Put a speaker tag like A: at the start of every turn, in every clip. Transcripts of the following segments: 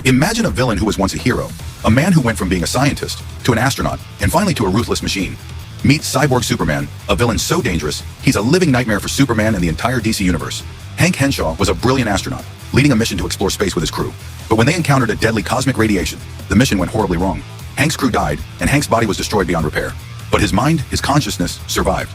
A: Imagine a villain who was once a hero, a man who went from being a scientist to an astronaut and finally to a ruthless machine. Meet Cyborg Superman, a villain so dangerous, he's a living nightmare for Superman and the entire DC universe. Hank Henshaw was a brilliant astronaut, leading a mission to explore space with his crew. But when they encountered a deadly cosmic radiation, the mission went horribly wrong. Hank's crew died, and Hank's body was destroyed beyond repair. But his mind, his consciousness, survived.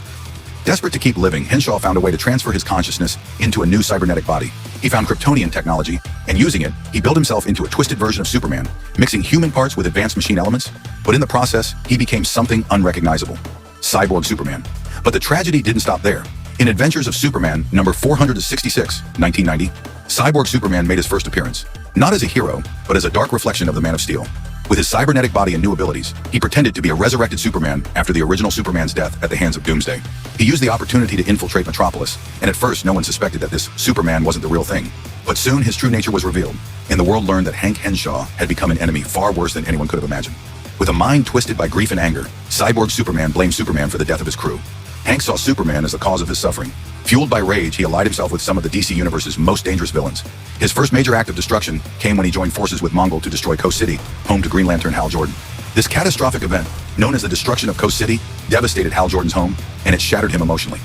A: Desperate to keep living, Henshaw found a way to transfer his consciousness into a new cybernetic body. He found Kryptonian technology, and using it, he built himself into a twisted version of Superman, mixing human parts with advanced machine elements. But in the process, he became something unrecognizable. Cyborg Superman. But the tragedy didn't stop there. In Adventures of Superman, number 466, 1990, Cyborg Superman made his first appearance. Not as a hero, but as a dark reflection of the Man of Steel. With his cybernetic body and new abilities, he pretended to be a resurrected Superman after the original Superman's death at the hands of Doomsday. He used the opportunity to infiltrate Metropolis, and at first no one suspected that this Superman wasn't the real thing. But soon his true nature was revealed, and the world learned that Hank Henshaw had become an enemy far worse than anyone could have imagined. With a mind twisted by grief and anger, Cyborg Superman blamed Superman for the death of his crew. Hank saw Superman as the cause of his suffering. Fueled by rage, he allied himself with some of the DC Universe's most dangerous villains. His first major act of destruction came when he joined forces with Mongul to destroy Coast City, home to Green Lantern Hal Jordan. This catastrophic event, known as the destruction of Coast City, devastated Hal Jordan's home, and it shattered him emotionally.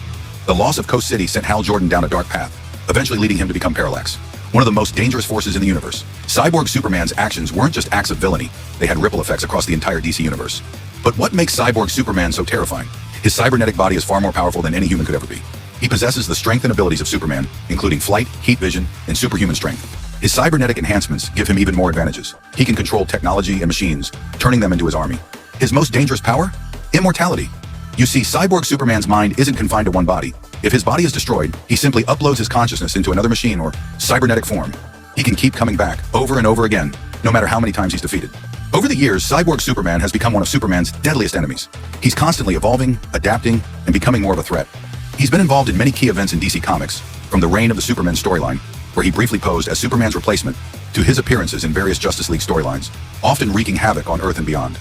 A: The loss of Coast City sent Hal Jordan down a dark path, eventually leading him to become Parallax, one of the most dangerous forces in the universe. Cyborg Superman's actions weren't just acts of villainy, they had ripple effects across the entire DC Universe. But what makes Cyborg Superman so terrifying? His cybernetic body is far more powerful than any human could ever be. He possesses the strength and abilities of Superman, including flight, heat vision, and superhuman strength. His cybernetic enhancements give him even more advantages. He can control technology and machines, turning them into his army. His most dangerous power? Immortality. You see, Cyborg Superman's mind isn't confined to one body. If his body is destroyed, he simply uploads his consciousness into another machine or cybernetic form. He can keep coming back, over and over again, no matter how many times he's defeated. Over the years, Cyborg Superman has become one of Superman's deadliest enemies. He's constantly evolving, adapting, and becoming more of a threat. He's been involved in many key events in DC Comics, from the reign of the Supermen storyline, where he briefly posed as Superman's replacement, to his appearances in various Justice League storylines, often wreaking havoc on Earth and beyond.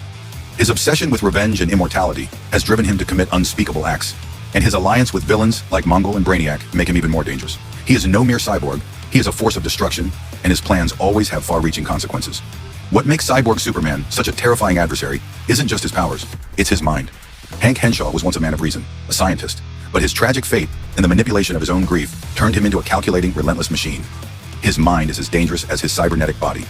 A: His obsession with revenge and immortality has driven him to commit unspeakable acts, and his alliance with villains like Mongul and Brainiac make him even more dangerous. He is no mere cyborg, he is a force of destruction, and his plans always have far-reaching consequences. What makes Cyborg Superman such a terrifying adversary isn't just his powers, it's his mind. Hank Henshaw was once a man of reason, a scientist, but his tragic fate and the manipulation of his own grief turned him into a calculating, relentless machine. His mind is as dangerous as his cybernetic body.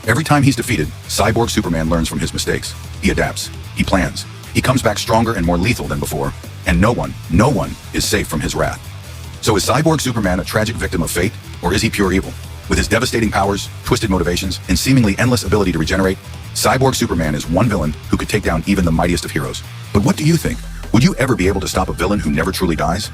A: Every time he's defeated, Cyborg Superman learns from his mistakes. He adapts, he plans, he comes back stronger and more lethal than before, and no one is safe from his wrath. So is Cyborg Superman a tragic victim of fate, or is he pure evil? With his devastating powers, twisted motivations, and seemingly endless ability to regenerate, Cyborg Superman is one villain who could take down even the mightiest of heroes. But what do you think? Would you ever be able to stop a villain who never truly dies?